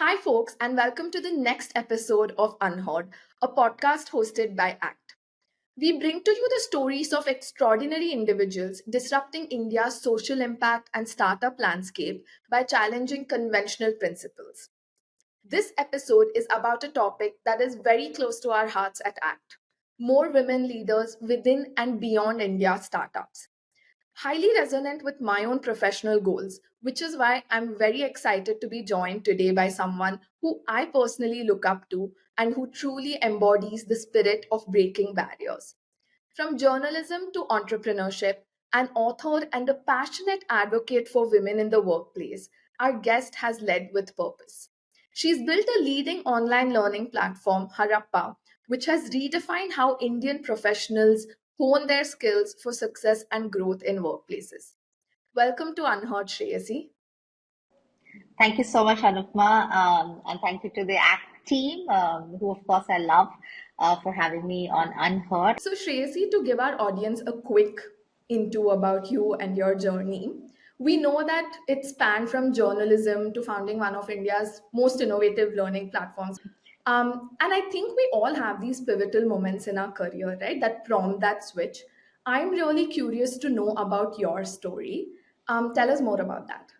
Hi, folks, and welcome to the next episode of UnHerd, a podcast hosted by ACT. We bring to you the stories of extraordinary individuals disrupting India's social impact and startup landscape by challenging conventional principles. This episode is about a topic that is very close to our hearts at ACT: more women leaders within and beyond India's startups. Highly resonant with my own professional goals, which is why I'm very excited to be joined today by someone who I personally look up to and who truly embodies the spirit of breaking barriers. From journalism to entrepreneurship, an author and a passionate advocate for women in the workplace, our guest has led with purpose. She's built a leading online learning platform, Harappa, which has redefined how Indian professionals hone their skills for success and growth in workplaces. Welcome to Unheard, Shreyasi. Thank you so much, Anupama, and thank you to the ACT team, who of course I love, for having me on UnHerd. So, Shreyasi, to give our audience a quick into about you and your journey, we know that it spanned from journalism to founding one of India's most innovative learning platforms. And I think we all have these pivotal moments in our career, right? That prompt that switch. I'm really curious to know about your story. Tell us more about that.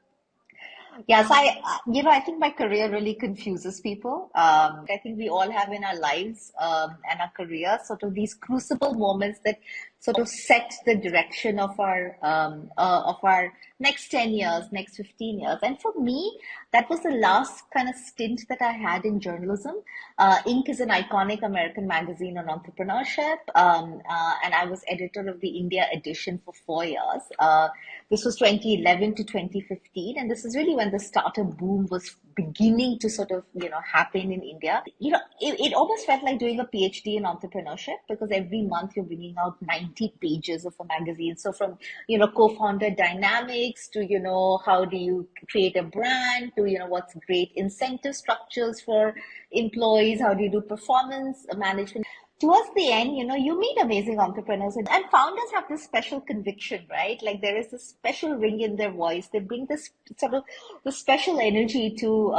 Yes, I think my career really confuses people. I think we all have in our lives and our career sort of these crucible moments that sort of set the direction of our next 10 years, next 15 years. And for me, that was the last kind of stint that I had in journalism. Inc. is an iconic American magazine on entrepreneurship, and I was editor of the India edition for 4 years. This was 2011 to 2015, and this is really when the startup boom was beginning to sort of happen in India. It almost felt like doing a PhD in entrepreneurship, because every month you're bringing out 90 pages of a magazine. So from co-founder dynamics to how do you create a brand, to what's great incentive structures for employees, how do you do performance management. Towards the end, you meet amazing entrepreneurs, and founders have this special conviction, right? Like there is this special ring in their voice. They bring this sort of the special energy to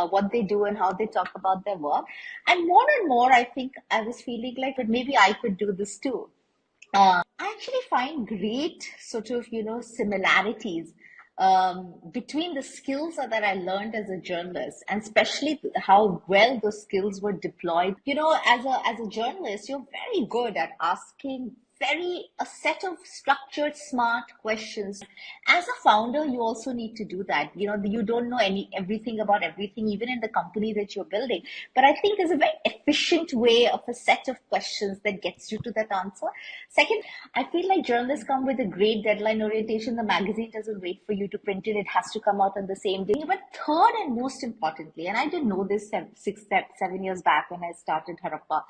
what they do and how they talk about their work. And more, I think I was feeling like, but maybe I could do this too. I actually find great sort of, similarities between the skills that I learned as a journalist, and especially how well those skills were deployed. As a journalist, you're very good at asking a set of structured, smart questions. As a founder, you also need to do that. You don't know everything about everything, even in the company that you're building. But I think there's a very efficient way of a set of questions that gets you to that answer. Second, I feel like journalists come with a great deadline orientation. The magazine doesn't wait for you to print it. It has to come out on the same day. But third, and most importantly, and I didn't know this 7 years back when I started Harappa,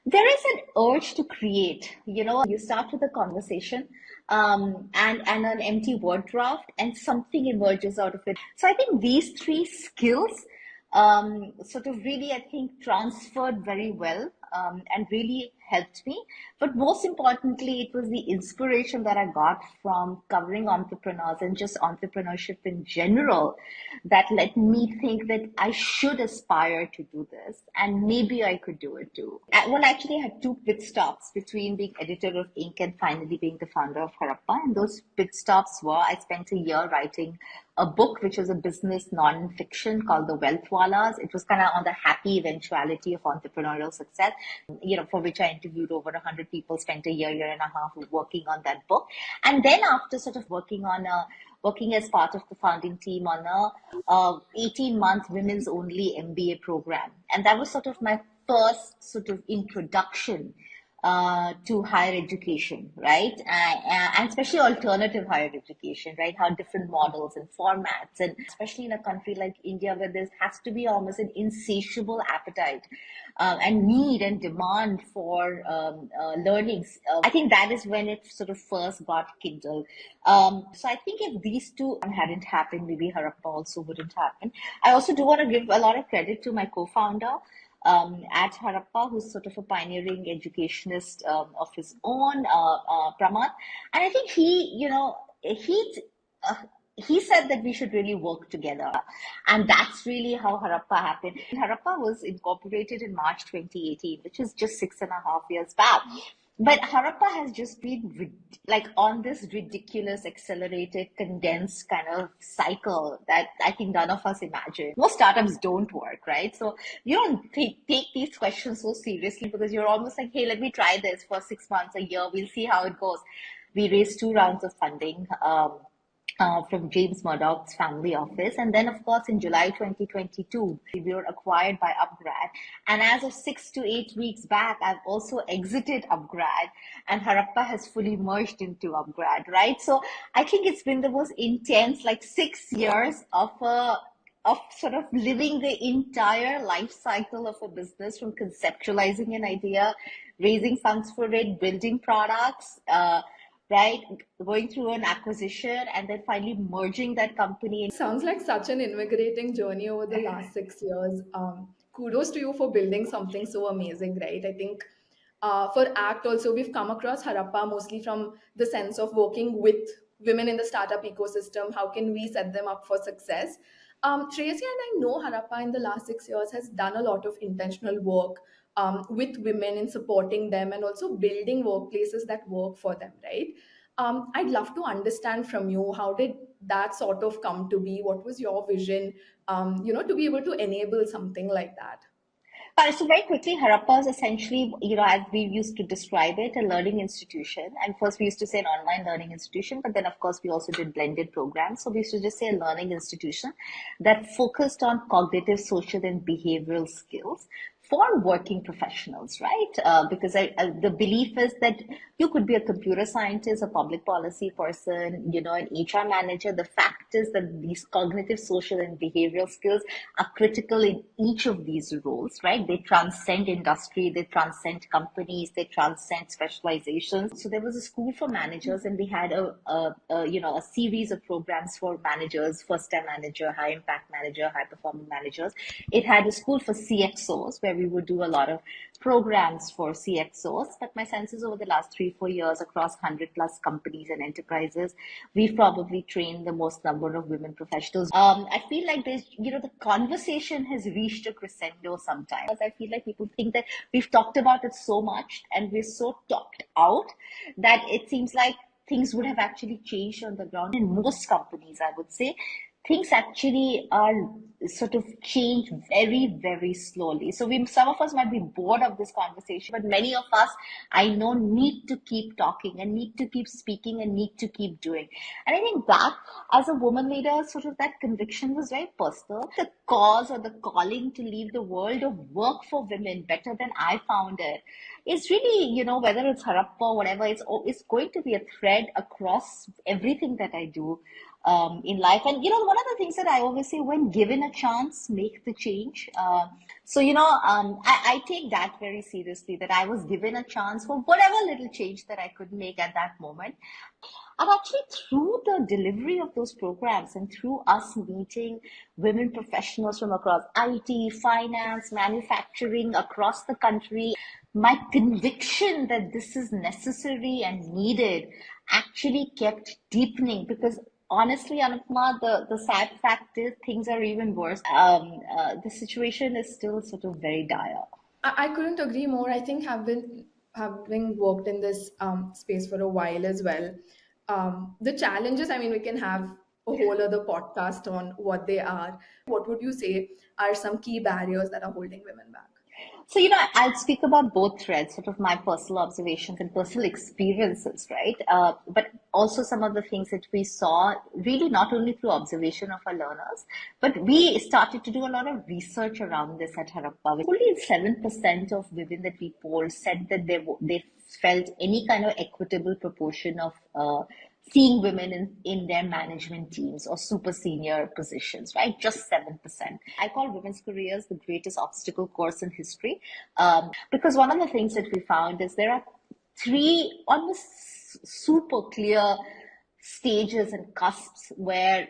there is an urge to create. You start with a conversation, and an empty word draft, and something emerges out of it. So I think these three skills sort of really, I think, transferred very well, and really helped me. But most importantly, it was the inspiration that I got from covering entrepreneurs and just entrepreneurship in general that let me think that I should aspire to do this, and maybe I could do it too. Well, actually, I had two pit stops between being editor of Inc. and finally being the founder of Harappa. And those pit stops were, I spent a year writing a book, which was a business non-fiction called The Wealth Wallas. It was kind of on the happy eventuality of entrepreneurial success, for which I interviewed over 100 people, spent a year and a half working on that book. And then after sort of working as part of the founding team on a 18-month women's only MBA program. And that was sort of my first sort of introduction to higher education, right? And especially alternative higher education, right? How different models and formats, and especially in a country like India, where there has to be almost an insatiable appetite and need and demand for learnings. I think that is when it sort of first got kindled. So I think if these two hadn't happened, maybe Harappa also wouldn't happen. I also do want to give a lot of credit to my co-founder, at Harappa, who's sort of a pioneering educationist of his own, Pramad. And I think he he said that we should really work together. And that's really how Harappa happened. Harappa was incorporated in March 2018, which is just 6.5 years back. But Harappa has just been like on this ridiculous, accelerated, condensed kind of cycle that I think none of us imagine. Most startups don't work, right? So you don't take these questions so seriously because you're almost like, hey, let me try this for 6 months, a year. We'll see how it goes. We raised 2 rounds of funding. From James Murdoch's family office. And then, of course, in July 2022, we were acquired by upGrad. And as of 6 to 8 weeks back, I've also exited upGrad, and Harappa has fully merged into upGrad, right? So I think it's been the most intense, like 6 years of sort of living the entire life cycle of a business, from conceptualizing an idea, raising funds for it, building products, right? Going through an acquisition and then finally merging that company. Sounds like such an invigorating journey over the last 6 years. Kudos to you for building something so amazing, right? I think for ACT also, we've come across Harappa mostly from the sense of working with women in the startup ecosystem. How can we set them up for success? Shreyasi, and I know Harappa in the last 6 years has done a lot of intentional work with women in supporting them and also building workplaces that work for them, right? I'd love to understand from you, how did that sort of come to be? What was your vision, to be able to enable something like that? So very quickly, Harappa is essentially, as we used to describe it, a learning institution. And first we used to say an online learning institution, but then of course we also did blended programs. So we used to just say a learning institution that focused on cognitive, social, and behavioral skills for working professionals, right? Because the belief is that you could be a computer scientist, a public policy person, an HR manager. The fact is that these cognitive, social, and behavioral skills are critical in each of these roles, right? They transcend industry, they transcend companies, they transcend specializations. So there was a school for managers, and we had a series of programs for managers: first-time manager, high impact manager, high performing managers. It had a school for CXOs where we would do a lot of programs for CXOs. But my sense is over the last 3-4 years, across 100 plus companies and enterprises, we've probably trained the most number of women professionals. I feel like the conversation has reached a crescendo sometimes. I feel like people think that we've talked about it so much and we're so talked out that it seems like things would have actually changed on the ground. In most companies, I would say, things actually are sort of change very, very slowly. So some of us might be bored of this conversation, but many of us, I know, need to keep talking and need to keep speaking and need to keep doing. And I think that as a woman leader, sort of that conviction was very personal. The cause or the calling to leave the world of work for women better than I found it is really, whether it's Harappa or whatever, it's going to be a thread across everything that I do in life. And, one of the things that I always say, when given a chance, make the change. I take that very seriously, that I was given a chance for whatever little change that I could make at that moment. And actually, through the delivery of those programs and through us meeting women professionals from across IT, finance, manufacturing, across the country, my conviction that this is necessary and needed actually kept deepening. Because honestly, Anupama, the sad fact is things are even worse. The situation is still sort of very dire. I couldn't agree more. I think having worked in this space for a while as well, the challenges. I mean, we can have a whole other podcast on what they are. What would you say are some key barriers that are holding women back? So, I'll speak about both threads, sort of my personal observations and personal experiences, right? But also some of the things that we saw, really not only through observation of our learners, but we started to do a lot of research around this at Harappa. Only 7% of women that we polled said that they felt any kind of equitable proportion of seeing women in their management teams or super senior positions, right? Just 7%. I call women's careers the greatest obstacle course in history, because one of the things that we found is there are three almost super clear stages and cusps where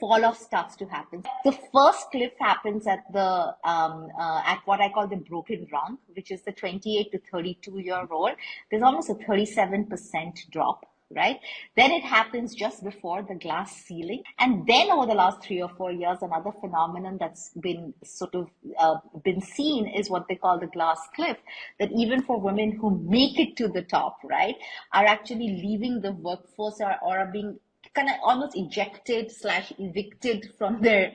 fall off starts to happen. The first cliff happens at at what I call the broken rung, which is the 28 to 32 year old. There's almost a 37% drop right? Then it happens just before the glass ceiling. And then over the last 3 or 4 years, another phenomenon that's been sort of been seen is what they call the glass cliff, that even for women who make it to the top, right, are actually leaving the workforce, or are being kind of almost ejected slash evicted from their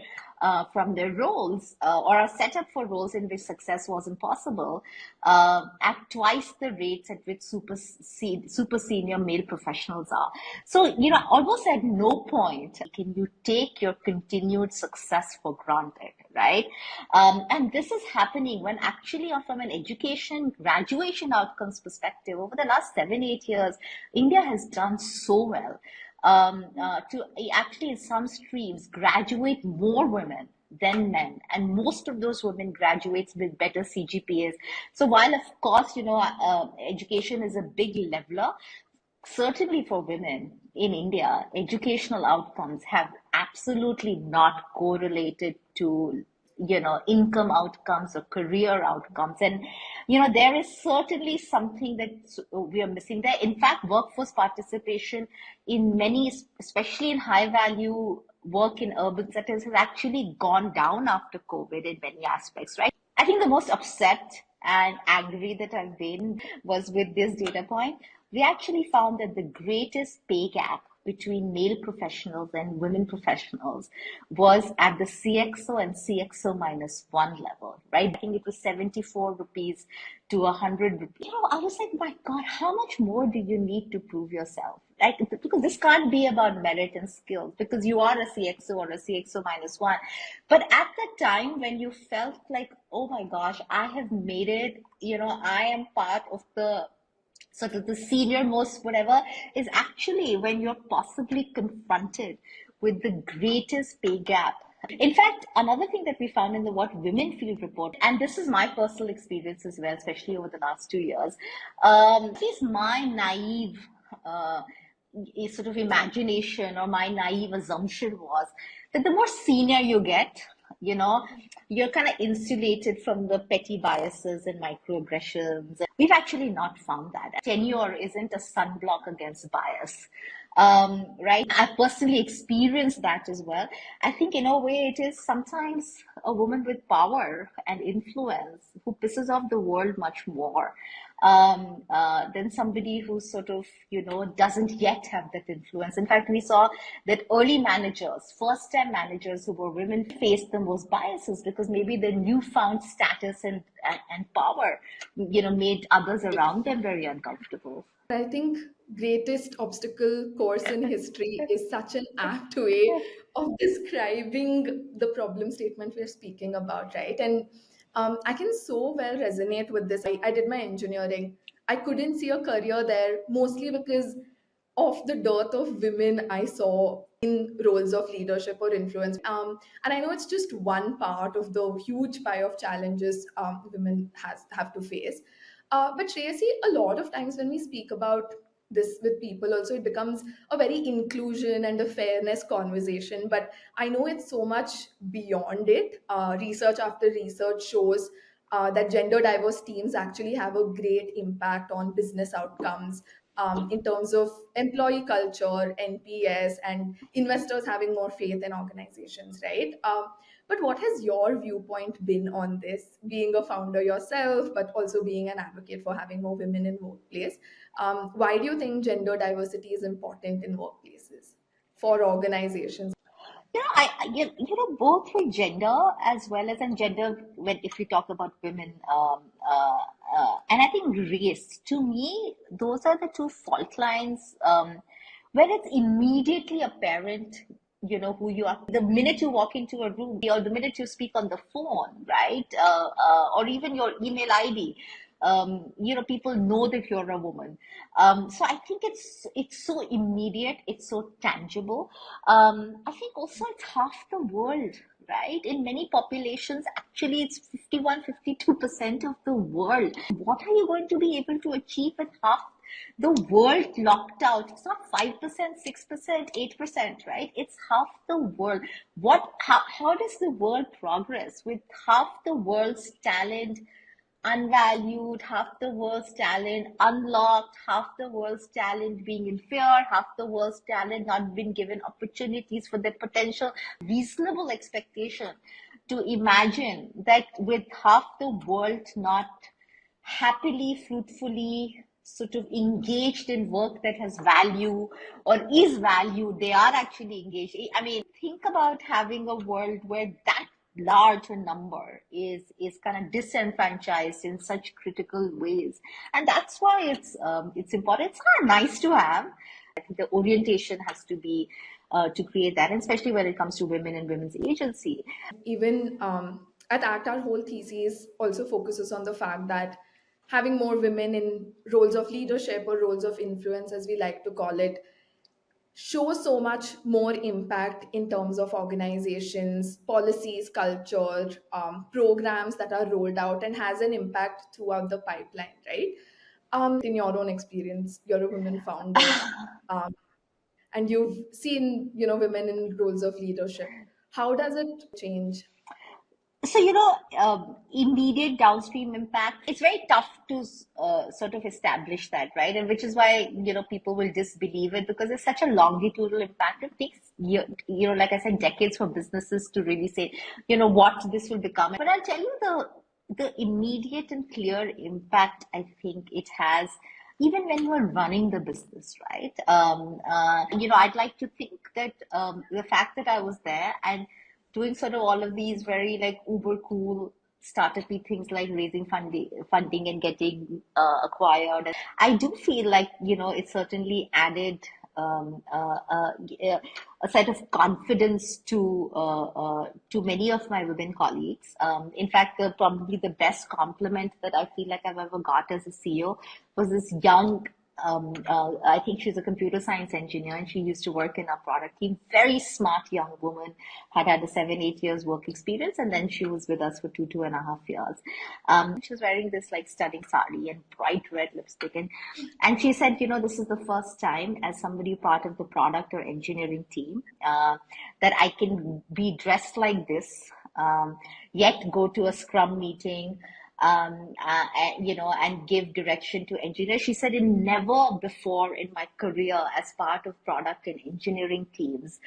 roles, or are set up for roles in which success wasn't possible, at twice the rates at which super senior male professionals are. So, almost at no point can you take your continued success for granted, right? And this is happening when actually, from an education graduation outcomes perspective, over the last 7, 8 years, India has done so well to actually, in some streams, graduate more women than men, and most of those women graduates with better CGPAs. So while of course education is a big leveler, certainly for women in India, educational outcomes have absolutely not correlated to income outcomes or career outcomes. And there is certainly something that we are missing there. In fact, workforce participation in many, especially in high value work in urban settings, has actually gone down after COVID in many aspects, right? I think the most upset and angry that I've been was with this data point. We actually found that the greatest pay gap between male professionals and women professionals was at the CXO and CXO -1 level, right? I think it was 74 rupees to 100 rupees. I was like, my God, how much more do you need to prove yourself? Right? Because this can't be about merit and skills, because you are a CXO or a CXO -1. But at the time when you felt like, oh my gosh, I have made it, I am part of the sort of the senior most whatever, is actually when you're possibly confronted with the greatest pay gap. In fact, another thing that we found in the What Women Feel report, and this is my personal experience as well, especially over the last 2 years, at least my naive sort of imagination, or my naive assumption was that the more senior you get, you're kind of insulated from the petty biases and microaggressions. We've actually not found that. Tenure isn't a sunblock against bias, right? I've personally experienced that as well. I think in a way it is sometimes a woman with power and influence who pisses off the world much more than somebody who sort of, doesn't yet have that influence. In fact, we saw that early managers, first-time managers who were women, faced the most biases because maybe their newfound status and power, made others around them very uncomfortable. I think greatest obstacle course in history is such an apt way of describing the problem statement we're speaking about, right? And I can so well resonate with this. I did my engineering. I couldn't see a career there, mostly because of the dearth of women I saw in roles of leadership or influence. And I know it's just one part of the huge pie of challenges women have to face. But Shreyasi, a lot of times when we speak about this with people, also it becomes a very inclusion and a fairness conversation. But I know it's so much beyond it. Research after research shows that gender diverse teams actually have a great impact on business outcomes, in terms of employee culture, NPS, and investors having more faith in organizations, right? But what has your viewpoint been on this, being a founder yourself, but also being an advocate for having more women in workplace? Why do you think gender diversity is important in workplaces for organizations? Both with gender as well as in gender, when if we talk about women, and I think race, to me, those are the two fault lines, where it's immediately apparent, who you are. The minute you walk into a room, or the minute you speak on the phone, right, or even your email ID, people know that you're a woman. So I think it's so immediate, it's so tangible. I think also it's half the world, right? In many populations, actually, it's 51, 52% of the world. What are you going to be able to achieve with half the world locked out? It's not 5%, 6%, 8%, right? It's half the world. How does the world progress with half the world's talent unvalued, half the world's talent unlocked, half the world's talent being in fear, half the world's talent not being given opportunities for their potential. Reasonable expectation to imagine that with half the world not happily, fruitfully sort of engaged in work that has value or is valued, they are actually engaged. I mean, think about having a world where that large a number is kind of disenfranchised in such critical ways, and that's why it's important. It's not nice to have. I think the orientation has to be to create that, and especially when it comes to women and women's agency. Even at ACT, our whole thesis also focuses on the fact that having more women in roles of leadership or roles of influence, as we like to call it, shows so much more impact in terms of organizations, policies, culture, programs that are rolled out, and has an impact throughout the pipeline, right? In your own experience, you're a woman founder, um, and you've seen, women in roles of leadership. How does it change? So, immediate downstream impact, it's very tough to sort of establish that, right? And which is why, people will disbelieve it because it's such a longitudinal impact. It takes, like I said, decades for businesses to really say, what this will become. But I'll tell you the immediate and clear impact I think it has even when you're running the business, right? I'd like to think that the fact that I was there and doing sort of all of these very like uber cool startup-y things like raising funding and getting acquired. I do feel like, it certainly added a set of confidence to many of my women colleagues. In fact, probably the best compliment that I feel like I've ever got as a CEO was this young I think she's a computer science engineer and she used to work in our product team. Very smart young woman, had a 7-8 years work experience, and then she was with us for 2.5 years. She was wearing this like stunning sari and bright red lipstick, and she said, this is the first time as somebody part of the product or engineering team that I can be dressed like this, yet go to a scrum meeting, and give direction to engineers. She said, in never before in my career as part of product and engineering teams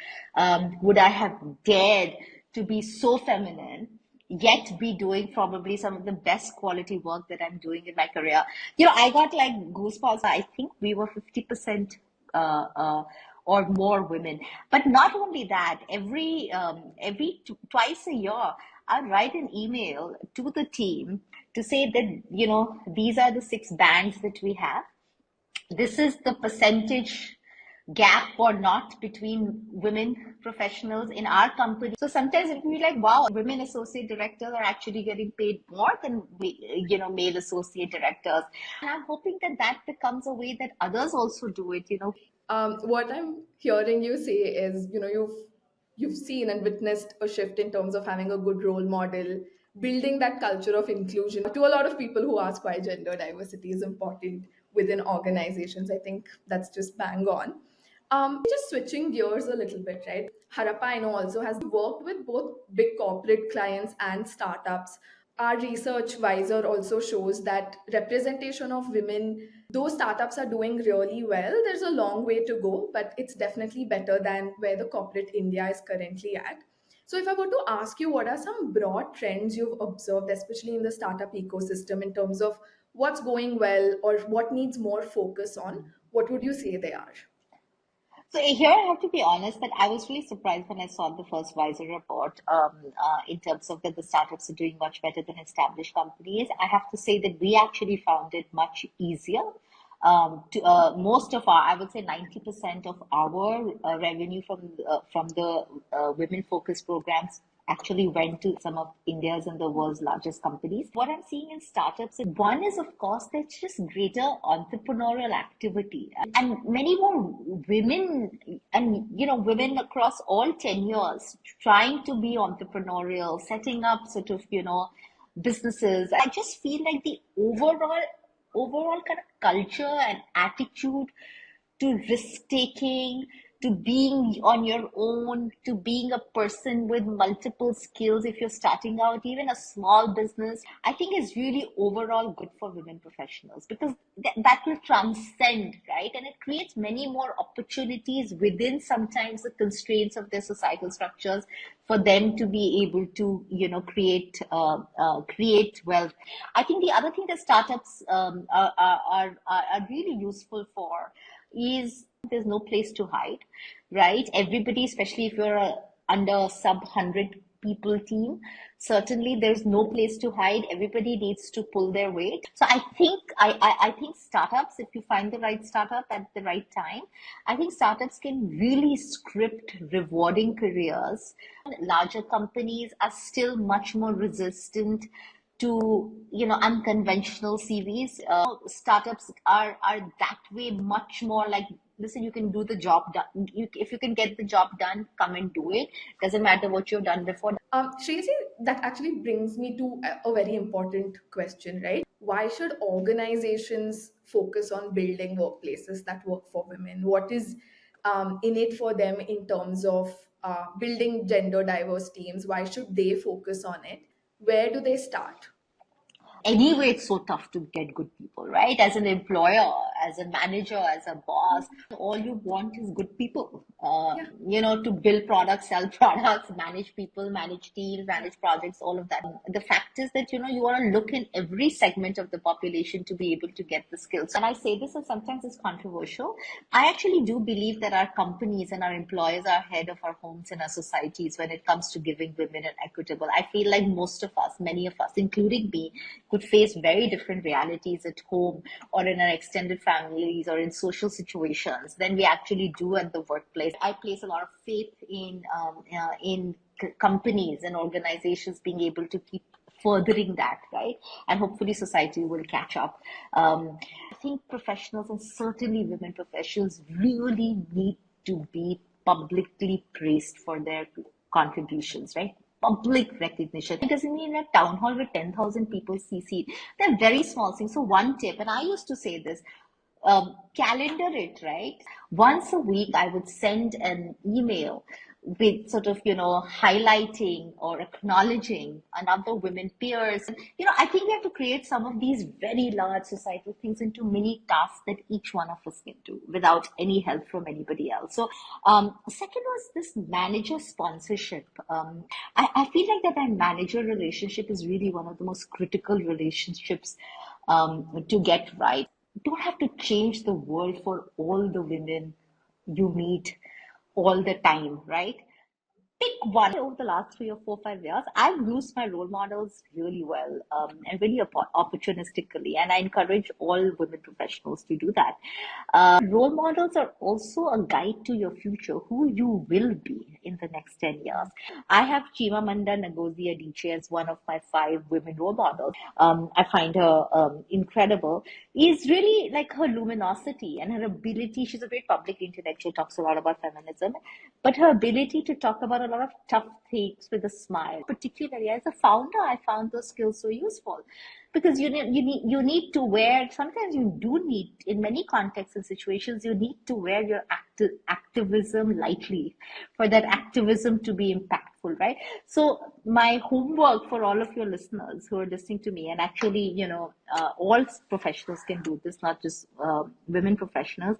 would I have dared to be so feminine, yet be doing probably some of the best quality work that I'm doing in my career. I got like goosebumps. I think we were 50% or more women. But not only that, twice a year, I'll write an email to the team to say that, these are the 6 bands that we have. This is the percentage gap or not between women professionals in our company. So sometimes it will be like, wow, women associate directors are actually getting paid more than male associate directors. And I'm hoping that that becomes a way that others also do it. What I'm hearing you say is, you've seen and witnessed a shift in terms of having a good role model, building that culture of inclusion. To a lot of people who ask why gender diversity is important within organizations, I think that's just bang on. Just switching gears a little bit, right? Harappa, I know, also has worked with both big corporate clients and startups. Our research Visor also shows that representation of women, though startups are doing really well, there's a long way to go, but it's definitely better than where the corporate India is currently at. So, if I were to ask you, what are some broad trends you've observed, especially in the startup ecosystem, in terms of what's going well or what needs more focus on? What would you say they are? So here I have to be honest that I was really surprised when I saw the first Visor report in terms of that the startups are doing much better than established companies. I have to say that we actually found it much easier. To most of our, I would say 90% of our revenue from the women focused programs actually went to some of India's and the world's largest companies. What I'm seeing in startups, one is of course there's just greater entrepreneurial activity and many more women and women across all tenures trying to be entrepreneurial, setting up sort of businesses. I just feel like the overall kind of culture and attitude to risk taking, to being on your own, to being a person with multiple skills if you're starting out, even a small business, I think is really overall good for women professionals because that will transcend, right? And it creates many more opportunities within sometimes the constraints of their societal structures for them to be able to, create wealth. I think the other thing that startups are really useful for is there's no place to hide, right? Everybody, especially if you're under sub 100 people team, certainly there's no place to hide. Everybody needs to pull their weight. So I think startups, if you find the right startup at the right time, I think startups can really script rewarding careers. Larger companies are still much more resistant to unconventional CVs. Startups are that way much more like, listen, you can do the job done. If you can get the job done, come and do it. Doesn't matter what you've done before. Shreyasi, that actually brings me to a very important question, right? Why should organizations focus on building workplaces that work for women? What is in it for them in terms of building gender diverse teams? Why should they focus on it? Where do they start? Anyway, it's so tough to get good people, right? As an employer, as a manager, as a boss, all you want is good people. Yeah. To build products, sell products, manage people, manage teams, manage projects, all of that. The fact is that, you want to look in every segment of the population to be able to get the skills. And I say this, and sometimes it's controversial. I actually do believe that our companies and our employers are ahead of our homes and our societies when it comes to giving women an equitable. I feel like most of us, many of us, including me, could face very different realities at home or in our extended families or in social situations than we actually do at the workplace. I place a lot of faith in companies and organizations being able to keep furthering that, right? And hopefully society will catch up. I think professionals, and certainly women professionals, really need to be publicly praised for their contributions, right? Public recognition. It doesn't mean a town hall with 10,000 people CC. They're very small things. So one tip, and I used to say this, calendar it, right? Once a week, I would send an email with sort of, highlighting or acknowledging another women peers. I think we have to create some of these very large societal things into mini tasks that each one of us can do without any help from anybody else. So, second was this manager sponsorship. I feel like that manager relationship is really one of the most critical relationships to get right. Don't have to change the world for all the women you meet all the time, right? Pick one. Over the last 3 or 4, 5 years, I've used my role models really well, and really opportunistically, and I encourage all women professionals to do that. Role models are also a guide to your future, who you will be in the next 10 years. I have Chimamanda Ngozi Adichie as one of my 5 women role models. I find her incredible. Is really like her luminosity and her ability. She's a great public intellectual, talks a lot about feminism, but her ability to talk about a lot of tough things with a smile, particularly as a founder, I found those skills so useful because you need to wear. Sometimes you do need, in many contexts and situations, you need to wear your activism lightly for that activism to be impactful, right? So my homework for all of your listeners who are listening to me, and actually, all professionals can do this, not just women professionals,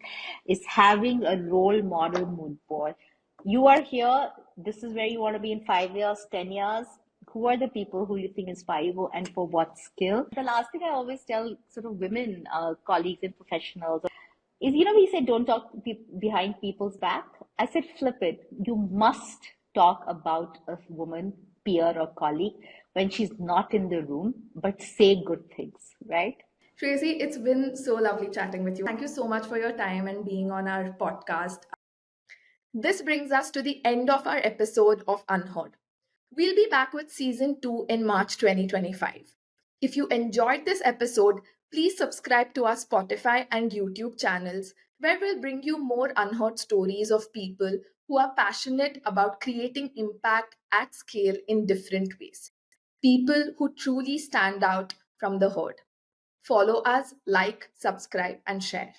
is having a role model mood board. You are here. This is where you want to be in 5 years, 10 years. Who are the people who you think inspire you and for what skill? The last thing I always tell sort of women colleagues and professionals is, we say don't talk behind people's back. I said flip it. You must talk about a woman, peer or colleague when she's not in the room, but say good things, right? Tracy, it's been so lovely chatting with you. Thank you so much for your time and being on our podcast. This brings us to the end of our episode of UnHerd. We'll be back with season 2 in March 2025. If you enjoyed this episode, please subscribe to our Spotify and YouTube channels, where we'll bring you more unheard stories of people who are passionate about creating impact at scale in different ways. People who truly stand out from the herd. Follow us, like, subscribe, and share.